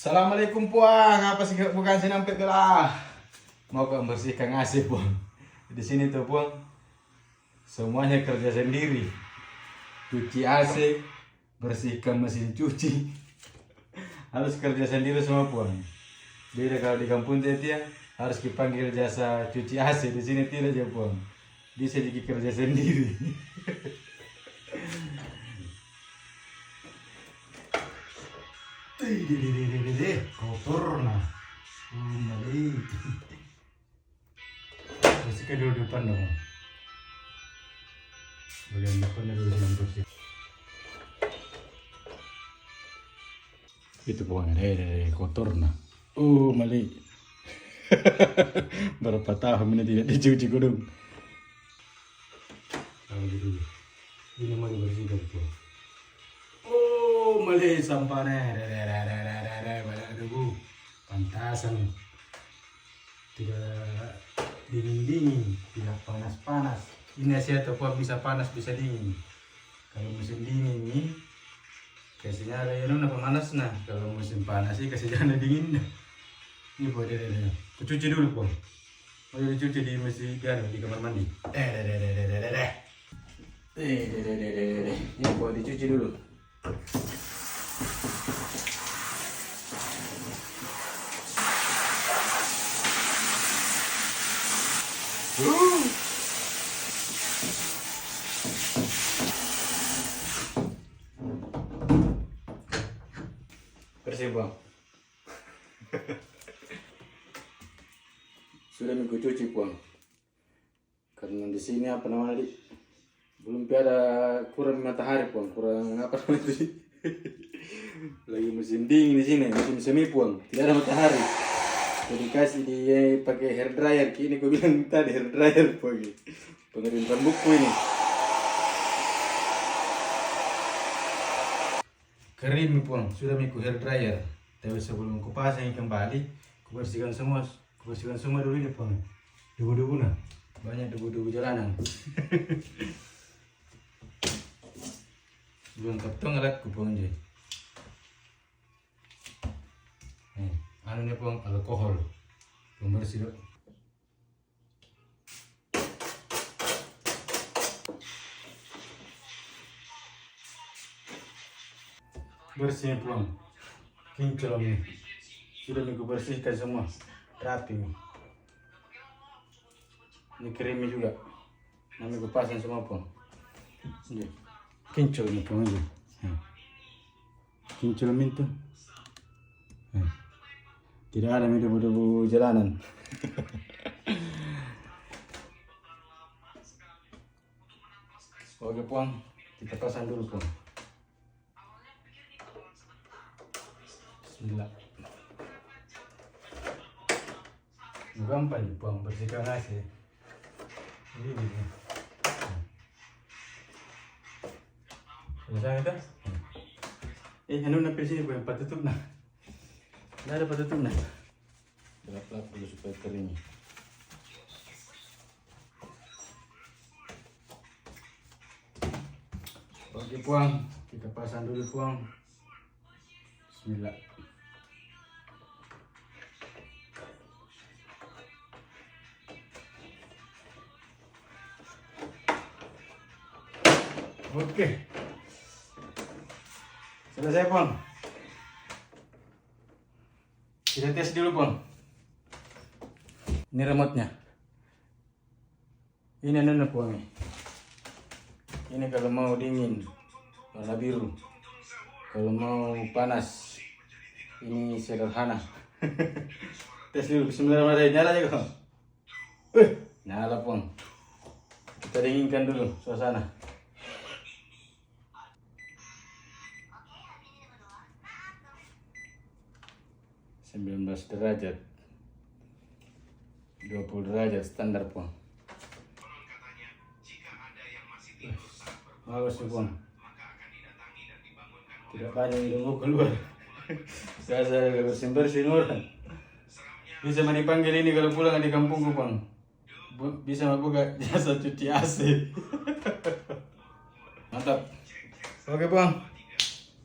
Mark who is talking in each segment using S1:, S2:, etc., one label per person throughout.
S1: Assalamualaikum puang, apa sih bukan sinampit lah. Mau kau bersihkan AC puang. Di sini tuh puang, semuanya kerja sendiri. Cuci AC, bersihkan mesin cuci, harus kerja sendiri semua puang. Beda kalau di kampung dia harus dipanggil jasa cuci AC, di sini tidak aja puang. Bisa jadi kerja sendiri. Kotor nah. Balik. Bersihkan dulu depan dong. Bagian depan dulu yang bersih. Itu pokoknya kotor nah. Mali. Berapa tahun ini tidak dicuci kudung. Kalau gitu. Ini mau dibersihkan tuh. Mali sampahnya. Banyak debu. Pantasan. Tidak dingin-dingin, tidak panas-panas. Ini Asia tuh bisa panas bisa dingin. Kalau musim dingin ini kasihnya ada yang panas nah. Kalau musim panas sih kasihnya ada dingin. Ini buat deh. Cuci dulu pun. Mau dicuci di mesin di kamar mandi. Ini buat dicuci dulu. Bersih bang. Sudah minggu cuci bang. Karena di sini apa namanya belum ada kurang matahari bang, kurang apa namanya itu. Lagi musim dingin di sini, musim semi bang, tidak ada matahari. Jadi kasih dia pakai hair dryer, kini gue bilang tadi hair dryer bang. Pengerin rambutku ini. Kering pun sudah miku hair dryer. Tapi sebelum ku pasang kembali, ku bersihkan semua dulu ini pun. Debu-debu nah, banyak debu-debu jalanan. Belum ketong alat ku pun je. Anu ni pun alkohol, pembersih dok. Bersih pulang, kinclong ini sudah minggu bersihkan semua, rapi. Ini krimnya juga, nanti gue pasang semua pun. Kinclong ini pun aja, kinclong itu. Tidak ada debu-debu jalanan. Oke puang, kita pasang dulu puang. Bismillah. Gampang puang bersihkan AC. Ini. Selesai itu? Anu napil sini puang patutup nah. Tidak ada patutup nah. Gelap-gelap dulu supaya kering. Oke puang, kita pasang dulu puang. Bismillah. Oke. Selesai puang. Kita tes dulu puang. Ini remote-nya. Ini anu puang. Ini kalau mau dingin warna biru. Kalau mau panas ini sederhana. Tes dulu, bismillahirrahmanirrahim. Nyala aja kok. Nyala puang. Kita dinginkan dulu suasana. 19 derajat, 20 derajat standar puang. Bagus puang. Tidak banyak yang nunggu keluar. Saya bersih-bersih orang. Bisa dipanggil ini kalau pulang di kampungku bang. Bisa buka jasa cuci AC. Mantap. Oke bang.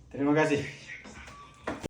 S1: Terima kasih.